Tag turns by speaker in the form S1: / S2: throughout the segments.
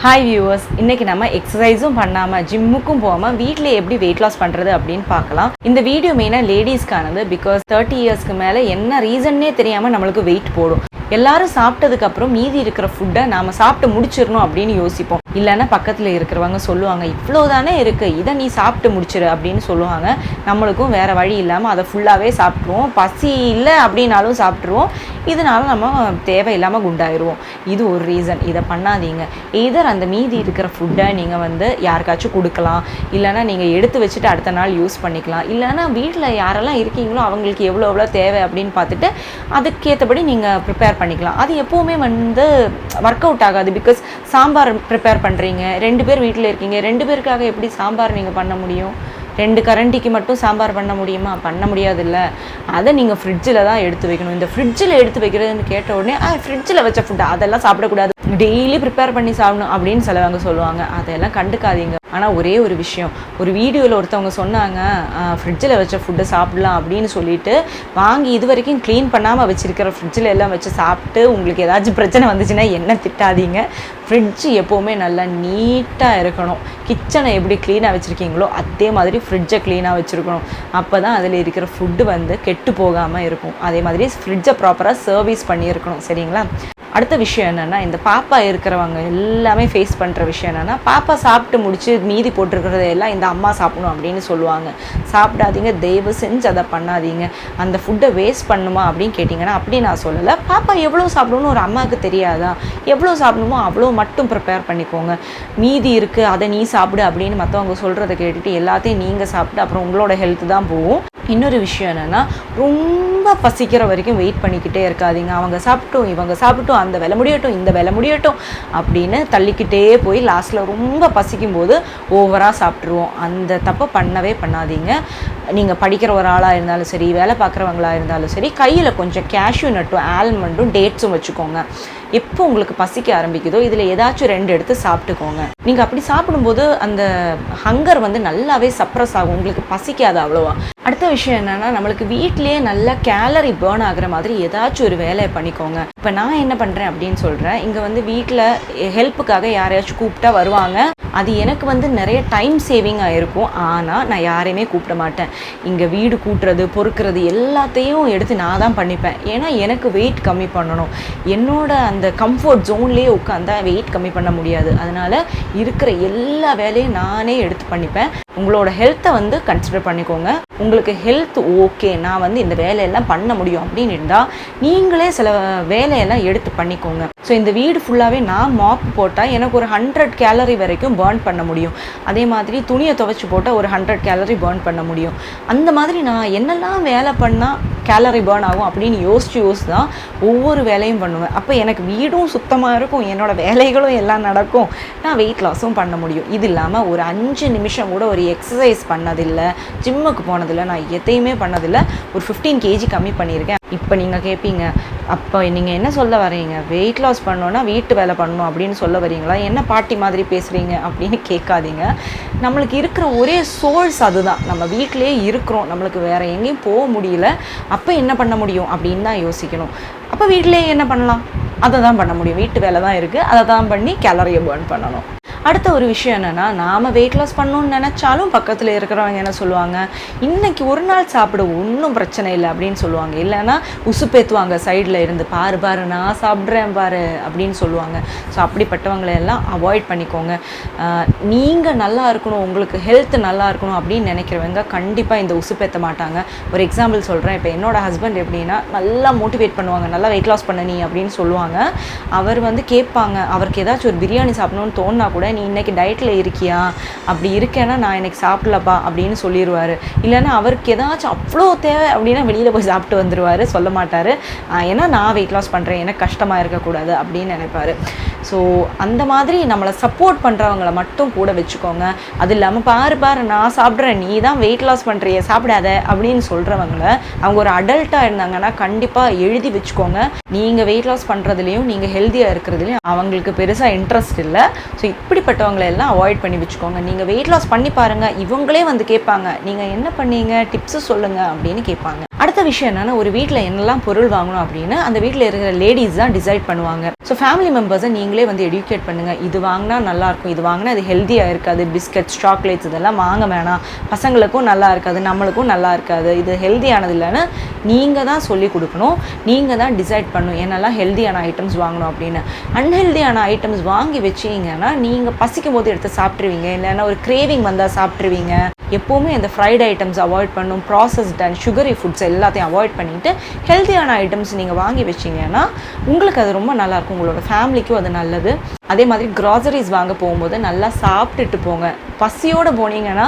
S1: Hi viewers, இன்னைக்கு நம்ம எக்ஸசைஸும் பண்ணாமல் ஜிம்முக்கும் போகாமல் வீட்டில் எப்படி வெயிட் லாஸ் பண்ணுறது அப்படின்னு பார்க்கலாம். இந்த வீடியோ மெயினாக லேடிஸ்க்கானது. பிகாஸ் 30 இயர்ஸ்க்கு மேலே என்ன ரீசன்னே தெரியாமல் நம்மளுக்கு வெயிட் போடும். எல்லாரும் சாப்பிட்டதுக்கப்புறம் மீதி இருக்கிற ஃபுட்டை நாம் சாப்பிட்டு முடிச்சிடணும் அப்படின்னு யோசிப்போம். இல்லைன்னா பக்கத்தில் இருக்கிறவங்க சொல்லுவாங்க, இவ்வளோ தானே இருக்குது, இதை நீ சாப்பிட்டு முடிச்சிரு அப்படின்னு சொல்லுவாங்க. நம்மளுக்கும் வேறு வழி இல்லாமல் அதை ஃபுல்லாகவே சாப்பிட்ருவோம். பசி இல்லை அப்படின்னாலும் சாப்பிட்ருவோம். இதனால நம்ம தேவையில்லாமல் குண்டாயிடுவோம். இது ஒரு ரீசன். இதை பண்ணாதீங்க. எதர் அந்த மீதி இருக்கிற ஃபுட்டை நீங்கள் யாருக்காச்சும் கொடுக்கலாம், இல்லைனா நீங்கள் எடுத்து வச்சுட்டு அடுத்த நாள் யூஸ் பண்ணிக்கலாம். இல்லைனா வீட்டில் யாரெல்லாம் இருக்கீங்களோ அவங்களுக்கு எவ்வளோ தேவை அப்படின்னு பார்த்துட்டு அதுக்கேற்றபடி நீங்கள் ப்ரிப்பேர் பண்ணிக்கலாம். அது எப்போவுமே ஒர்க் அவுட் ஆகாது. பிகாஸ் சாம்பார் ப்ரிப்பேர் பண்ணுறீங்க, 2 பேர் வீட்டில் இருக்கீங்க, 2 பேருக்காக எப்படி சாம்பார் நீங்கள் பண்ண முடியும்? 2 கரண்டிக்கு மட்டும் சாம்பார் பண்ண முடியுமா? பண்ண முடியாதுல்ல. அதை நீங்கள் ஃப்ரிட்ஜில் தான் எடுத்து வைக்கணும். இந்த ஃப்ரிட்ஜில் எடுத்து வைக்கிறதுன்னு கேட்ட உடனே ஃப்ரிட்ஜில் வச்ச ஃபுட்டு அதெல்லாம் சாப்பிடக்கூடாது, டெய்லி ப்ரிப்பேர் பண்ணி சாப்பிடணும் அப்படின்னு சிலவங்க சொல்லுவாங்க. அதெல்லாம் கண்டுக்காதீங்க. ஆனால் ஒரே ஒரு விஷயம், ஒரு வீடியோவில் ஒருத்தவங்க சொன்னாங்க, ஃப்ரிட்ஜில் வச்ச ஃபுட்டை சாப்பிடலாம் அப்படின்னு சொல்லிட்டு வாங்கி இது வரைக்கும் க்ளீன் பண்ணாமல் வச்சுருக்கிற ஃப்ரிட்ஜில் எல்லாம் வச்சு சாப்பிட்டு உங்களுக்கு ஏதாச்சும் பிரச்சனை வந்துச்சுன்னா என்ன திட்டாதீங்க. ஃப்ரிட்ஜு எப்போவுமே நல்லா நீட்டாக இருக்கணும். கிச்சனை எப்படி க்ளீனாக வச்சுருக்கீங்களோ அதே மாதிரி ஃப்ரிட்ஜை க்ளீனாக வச்சுருக்கணும். அப்போ தான் அதில் இருக்கிற ஃபுட்டு கெட்டு போகாமல் இருக்கும். அதே மாதிரி ஃப்ரிட்ஜை ப்ராப்பராக சர்வீஸ் பண்ணியிருக்கணும். சரிங்களா? அடுத்த விஷயம் என்னென்னா, இந்த பாப்பா இருக்கிறவங்க எல்லாமே ஃபேஸ் பண்ணுற விஷயம் என்னென்னா, பாப்பா சாப்பிட்டு முடிச்சு மீதி போட்டிருக்கிறதையெல்லாம் இந்த அம்மா சாப்பிடணும் அப்படின்னு சொல்லுவாங்க. சாப்பிடாதீங்க, தயவு செஞ்சு அதை பண்ணாதீங்க. அந்த ஃபுட்டை வேஸ்ட் பண்ணுமா அப்படின்னு கேட்டிங்கன்னா அப்படி நான் சொல்லலை. பாப்பா எவ்வளோ சாப்பிடணும்னு ஒரு அம்மாவுக்கு தெரியாதா? எவ்வளோ சாப்பிடணுமோ அவ்வளோ மட்டும் ப்ரிப்பேர் பண்ணிக்கோங்க. மீதி இருக்குது அதை நீ சாப்பிடு அப்படின்னு மற்றவங்க சொல்கிறத கேட்டுட்டு எல்லாத்தையும் நீங்கள் சாப்பிட்டு அப்புறம் உங்களோட ஹெல்த்து தான் போகும். இன்னொரு விஷயம் என்னென்னா, ரொம்ப பசிக்கிற வரைக்கும் வெயிட் பண்ணிக்கிட்டே இருக்காதீங்க. அவங்க சாப்பிட்டோம், இவங்க சாப்பிட்டோம், அந்த வேலை முடியட்டும், இந்த வேலை முடியட்டும் அப்படின்னு தள்ளிக்கிட்டே போய் லாஸ்ட்டில் ரொம்ப பசிக்கும் போது ஓவராக சாப்பிட்ருவோம். அந்த தப்பை பண்ணவே பண்ணாதீங்க. நீங்கள் படிக்கிற ஒரு ஆளாக இருந்தாலும் சரி, வேலை பார்க்குறவங்களா இருந்தாலும் சரி, கையில் கொஞ்சம் கேஷ்யூ நட்டும் ஆல்மண்டும் டேட்ஸும் வச்சுக்கோங்க. எப்போ உங்களுக்கு பசிக்க ஆரம்பிக்குதோ இதில் ஏதாச்சும் 2 எடுத்து சாப்பிட்டுக்கோங்க. நீங்கள் அப்படி சாப்பிடும்போது அந்த ஹங்கர் நல்லாவே சப்ரஸ் ஆகும், உங்களுக்கு பசிக்காது அவ்வளோவா. அடுத்த விஷயம் என்னென்னா, நம்மளுக்கு வீட்டிலேயே நல்லா கேலரி பேர்ன் ஆகிற மாதிரி ஏதாச்சும் ஒரு வேலையை பண்ணிக்கோங்க. இப்போ நான் என்ன பண்ணுறேன் அப்படின்னு சொல்கிறேன். இங்கே வீட்டில் ஹெல்ப்புக்காக யாரையாச்சும் கூப்பிட்டா வருவாங்க. அது எனக்கு நிறைய டைம் சேவிங்காக இருக்கும். ஆனால் நான் யாரையுமே கூப்பிட மாட்டேன். இங்கே வீடு கூட்டுறது, பொறுக்கிறது எல்லாத்தையும் எடுத்து நான் தான் பண்ணிப்பேன். ஏன்னா எனக்கு வெயிட் கம்மி பண்ணணும். என்னோட அந்த கம்ஃபர்ட் ஜோன்லேயே உட்காந்தா வெயிட் கம்மி பண்ண முடியாது. அதனால் இருக்கிற எல்லா வேலையும் நானே எடுத்து பண்ணிப்பேன். உங்களோட ஹெல்த்தை கன்சிடர் பண்ணிக்கோங்க. உங்களுக்கு ஹெல்த் ஓகே, நான் இந்த வேலையெல்லாம் பண்ண முடியும் அப்படின்னு இருந்தால் நீங்களே சில வேலையெல்லாம் எடுத்து பண்ணிக்கோங்க. ஸோ இந்த வீடு ஃபுல்லாகவே நான் மாப் போட்டால் எனக்கு ஒரு 100 கேலரி வரைக்கும் பர்ன் பண்ண முடியும். அதே மாதிரி துணியை துவைச்சி போட்டால் ஒரு 100 கேலரி பர்ன் பண்ண முடியும். அந்த மாதிரி நான் என்னெல்லாம் வேலை பண்ணால் கேலரி பர்ன் ஆகும் அப்படின்னு யோசிச்சு தான் ஒவ்வொரு வேலையும் பண்ணுவேன். அப்போ எனக்கு வீடும் சுத்தமாக இருக்கும், என்னோடய வேலைகளும் எல்லாம் நடக்கும், நான் வெயிட் லாஸும் பண்ண முடியும். இது இல்லாமல் ஒரு 5 நிமிஷம் கூட ஒரு எக்ஸசைஸ் பண்ணதில்லை, ஜிம்முக்கு போனதில்லை, நான் எதையுமே பண்ணதில்லை. ஒரு 15 kg கம்மி பண்ணியிருக்கேன். இப்போ நீங்கள் கேட்பீங்க, அப்போ நீங்கள் என்ன சொல்ல வரீங்க? வெயிட் லாஸ் பண்ணோன்னா வீட்டு வேலை பண்ணணும் அப்படின்னு சொல்ல வரீங்களா? என்ன பாட்டி மாதிரி பேசுகிறீங்க அப்படின்னு கேட்காதீங்க. நம்மளுக்கு இருக்கிற ஒரே சோர்ஸ் அதுதான். நம்ம வீட்டிலே இருக்கிறோம், நம்மளுக்கு வேறு எங்கேயும் போக முடியல. அப்போ என்ன பண்ண முடியும் அப்படின்னு தான் யோசிக்கணும். அப்போ வீட்டிலேயே என்ன பண்ணலாம்? அதை தான் பண்ண முடியும். வீட்டு வேலை தான் இருக்குது, அதை தான் பண்ணி கேலரியை பர்ன் பண்ணணும். அடுத்த ஒரு விஷயம் என்னென்னா, நாம் வெயிட் லாஸ் பண்ணணும்னு நினச்சாலும் பக்கத்தில் இருக்கிறவங்க என்ன சொல்லுவாங்க, இன்றைக்கி ஒரு நாள் சாப்பிட ஒன்றும் பிரச்சனை இல்லை அப்படின்னு சொல்லுவாங்க. இல்லைன்னா உசுப்பேற்றுவாங்க சைடில் இருந்து, பாரு பாரு நான் சாப்பிட்றேன் பாரு அப்படின்னு சொல்லுவாங்க. ஸோ அப்படிப்பட்டவங்களையெல்லாம் அவாய்ட் பண்ணிக்கோங்க. நீங்கள் நல்லா இருக்கணும், உங்களுக்கு ஹெல்த் நல்லா இருக்கணும் அப்படின்னு நினைக்கிறவங்க கண்டிப்பாக இந்த உசுப்பேற்ற மாட்டாங்க. ஒரு எக்ஸாம்பிள் சொல்கிறேன். இப்போ என்னோடய ஹஸ்பண்ட் எப்படின்னா நல்லா மோட்டிவேட் பண்ணுவாங்க, நல்லா வெயிட் லாஸ் பண்ண நீ அப்படின்னு சொல்லுவாங்க. அவர் கேட்பாங்க, அவருக்கு ஏதாச்சும் ஒரு பிரியாணி சாப்பிடணும்னு தோணுனா கூட, நீ இன்றைக்கி டயட்டில் இருக்கியா, அப்படி இருக்கேன்னா நான் எனக்கு சாப்பிடலப்பா அப்படின்னு சொல்லிடுவார். இல்லைன்னா அவருக்கு ஏதாச்சும் அவ்வளோ தேவை அப்படின்னா வெளியில் போய் சாப்பிட்டு வந்துடுவார், சொல்ல மாட்டார். ஏன்னா நான் வெயிட் லாஸ் பண்ணுறேன், எனக்கு கஷ்டமாக இருக்கக்கூடாது அப்படின்னு நினைப்பார். ஸோ அந்த மாதிரி நம்மளை சப்போர்ட் பண்ணுறவங்கள மட்டும் கூட வச்சுக்கோங்க. அது இல்லாமல் பாரு பாரு நான் சாப்பிட்றேன், நீ தான் வெயிட் லாஸ் பண்ணுறிய, சாப்பிடாத அப்படின்னு சொல்கிறவங்கள அவங்க ஒரு அடல்ட்டாக இருந்தாங்கன்னா கண்டிப்பாக எழுதி வச்சுக்கோங்க. நீங்கள் வெயிட் லாஸ் பண்ணுறதுலையும் நீங்கள் ஹெல்த்தியாக இருக்கிறதுலையும் அவங்களுக்கு பெருசாக இன்ட்ரெஸ்ட் இல்லை. ஸோ இப்படிப்பட்டவங்களை எல்லாம் அவாய்ட் பண்ணி வச்சுக்கோங்க. நீங்கள் வெயிட் லாஸ் பண்ணி பாருங்கள், இவங்களே கேட்பாங்க, நீங்கள் என்ன பண்ணீங்க, டிப்ஸு சொல்லுங்கள் அப்படின்னு கேட்பாங்க. அடுத்த விஷயம் என்னன்னா, ஒரு வீட்டில் என்னெல்லாம் பொருள் வாங்கணும் அப்படின்னு அந்த வீட்டில் இருக்கிற லேடிஸ் தான் டிசைட் பண்ணுவாங்க. ஸோ ஃபேமிலி மெம்பர்ஸை நீங்களே வந்து எடியூகேட் பண்ணுங்கள். இது வாங்கினா நல்லாயிருக்கும், இது வாங்கினா அது ஹெல்த்தியாக இருக்காது, பிஸ்கட்ஸ் சாக்லேட்ஸ் இதெல்லாம் வாங்க வேணாம், பசங்களுக்கும் நல்லா இருக்காது, நம்மளுக்கும் நல்லா இருக்காது, இது ஹெல்த்தியானது இல்லைன்னு நீங்கள் தான் சொல்லி கொடுக்கணும். நீங்கள் தான் டிசைட் பண்ணணும் என்னெல்லாம் ஹெல்த்தியான ஐட்டம்ஸ் வாங்கணும் அப்படின்னு. அன்ஹெல்த்தியான ஐட்டம்ஸ் வாங்கி வச்சிங்கன்னா நீங்கள் பசிக்கும் போது எடுத்து சாப்பிட்ருவீங்க, இல்லைன்னா ஒரு கிரேவிங் வந்தால் சாப்பிட்ருவீங்க. எப்போவுமே இந்த ஃப்ரைட் ஐட்டம்ஸ் அவாய்ட் பண்ணணும், ப்ராசஸ்ட் அண்ட் சுகரி ஃபுட்ஸ் எல்லாத்தையும் அவாய்ட் பண்ணிவிட்டு ஹெல்த்தியான ஐட்டம்ஸ் நீங்கள் வாங்கி வச்சிங்கன்னா உங்களுக்கு அது ரொம்ப நல்லாயிருக்கும், உங்களோட ஃபேமிலிக்கும் அது நல்லது. அதே மாதிரி க்ராசரிஸ் வாங்க போகும்போது நல்லா சாப்பிட்டுட்டு போங்க. பசியோடு போனீங்கன்னா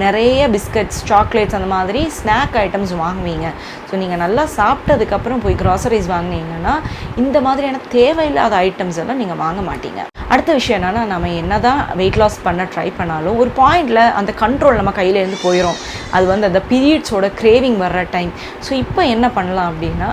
S1: நிறைய பிஸ்கட்ஸ் சாக்லேட்ஸ் அந்த மாதிரி ஸ்நாக் ஐட்டம்ஸ் வாங்குவீங்க. ஸோ நீங்கள் நல்லா சாப்பிட்டதுக்கப்புறம் போய் க்ராசரிஸ் வாங்கினீங்கன்னா இந்த மாதிரியான தேவையில்லாத ஐட்டம்ஸ் எல்லாம் நீங்கள் வாங்க மாட்டீங்க. அடுத்த விஷயம் என்னென்னா, நம்ம என்ன தான் வெயிட் லாஸ் பண்ண ட்ரை பண்ணாலும் ஒரு பாயிண்டில் அந்த கண்ட்ரோல் நம்ம கையிலேருந்து போயிடும். அது வந்து அந்த பீரியட்ஸோட கிரேவிங் வர்ற டைம். ஸோ இப்போ என்ன பண்ணலாம் அப்படின்னா,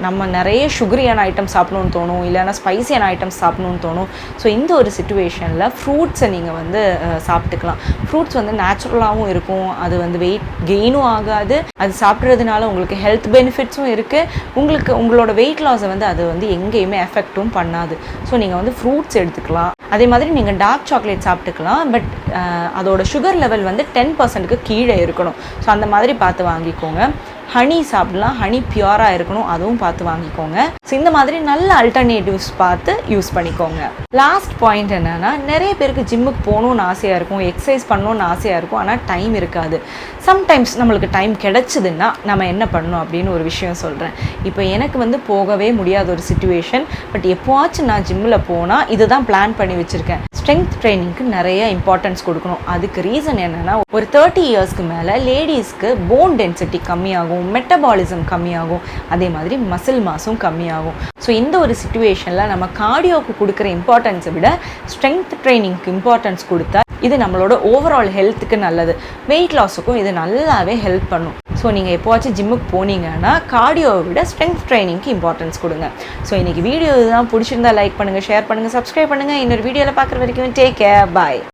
S1: நம்ம நிறைய சுகரியான ஐட்டம்ஸ் சாப்பிடணுன்னு தோணும், இல்லைன்னா ஸ்பைசியான ஐட்டம்ஸ் சாப்பிடணுன்னு தோணும். ஸோ இந்த ஒரு சிச்சுவேஷனில் ஃப்ரூட்ஸை நீங்கள் வந்து சாப்பிட்டுக்கலாம். ஃப்ரூட்ஸ் வந்து நேச்சுரலாகவும் இருக்கும், அது வந்து வெயிட் கெயினும் ஆகாது, அது சாப்பிட்றதுனால உங்களுக்கு ஹெல்த் பெனிஃபிட்ஸும் இருக்குது, உங்களோட வெயிட் லாஸை வந்து அது வந்து எங்கேயுமே எஃபெக்டும் பண்ணாது. ஸோ நீங்கள் வந்து ஃப்ரூட்ஸ் எடுத்துக்கலாம். அதே மாதிரி நீங்கள் டார்க் சாக்லேட் சாப்பிட்டுக்கலாம், பட் அதோட சுகர் லெவல் வந்து 10% கீழே இருக்கணும். ஸோ அந்த மாதிரி பார்த்து வாங்கிக்கோங்க. ஹனி சாப்பிடலாம், ஹனி பியூராக இருக்கணும், அதுவும் பார்த்து வாங்கிக்கோங்க. ஸோ இந்த மாதிரி நல்ல அல்டர்னேட்டிவ்ஸ் பார்த்து யூஸ் பண்ணிக்கோங்க. லாஸ்ட் பாயிண்ட் என்னென்னா, நிறைய பேருக்கு ஜிம்முக்கு போகணுன்னு ஆசையாக இருக்கும், எக்ஸசைஸ் பண்ணணுன்னு ஆசையாக இருக்கும், ஆனால் டைம் இருக்காது. சம்டைம்ஸ் நம்மளுக்கு டைம் கிடச்சிதுன்னா நம்ம என்ன பண்ணணும் அப்படின்னு ஒரு விஷயம் சொல்கிறேன். இப்போ எனக்கு வந்து போகவே முடியாத ஒரு சிச்சுவேஷன், பட் எப்போவாச்சும் நான் ஜிம்மில் போனால் இதுதான் பிளான் பண்ணி வச்சுருக்கேன். ஸ்ட்ரென்த் ட்ரைனிங்க்கு நிறைய இம்பார்ட்டன்ஸ் கொடுக்கணும். அதுக்கு ரீசன் என்னென்னா, ஒரு 30 இயர்ஸ்க்கு மேலே லேடிஸ்க்கு போன் டென்சிட்டி கம்மியாகும், மெட்டபாலிசம் கம்மியாகும், அதே மாதிரி மசில் மாஸும் கம்மியாகும். ஸோ இந்த ஒரு சிச்சுவேஷனில் நம்ம கார்டியோவுக்கு கொடுக்குற இம்பார்ட்டன்ஸை விட ஸ்ட்ரென்த் ட்ரைனிங்க்கு இம்பார்ட்டன்ஸ் கொடுத்தா இது நம்மளோட ஓவரால் ஹெல்த்துக்கு நல்லது, வெயிட் லாஸுக்கும் இது நல்லாவே ஹெல்ப் பண்ணும். ஸோ நீங்கள் எப்போவாச்சும் ஜிம்முக்கு போனீங்கன்னா கார்டியோவை விட ஸ்ட்ரென்த் ட்ரைனிங்க்கு இம்பார்ட்டன்ஸ் கொடுங்க. ஸோ இன்றைக்கி வீடியோ இதுதான். பிடிச்சிருந்தா லைக் பண்ணுங்கள், ஷேர் பண்ணுங்கள், சப்ஸ்கிரைப் பண்ணுங்கள். இன்னொரு வீடியோவில் பார்க்குற வரைக்கும் டேக் கேர், பாய்.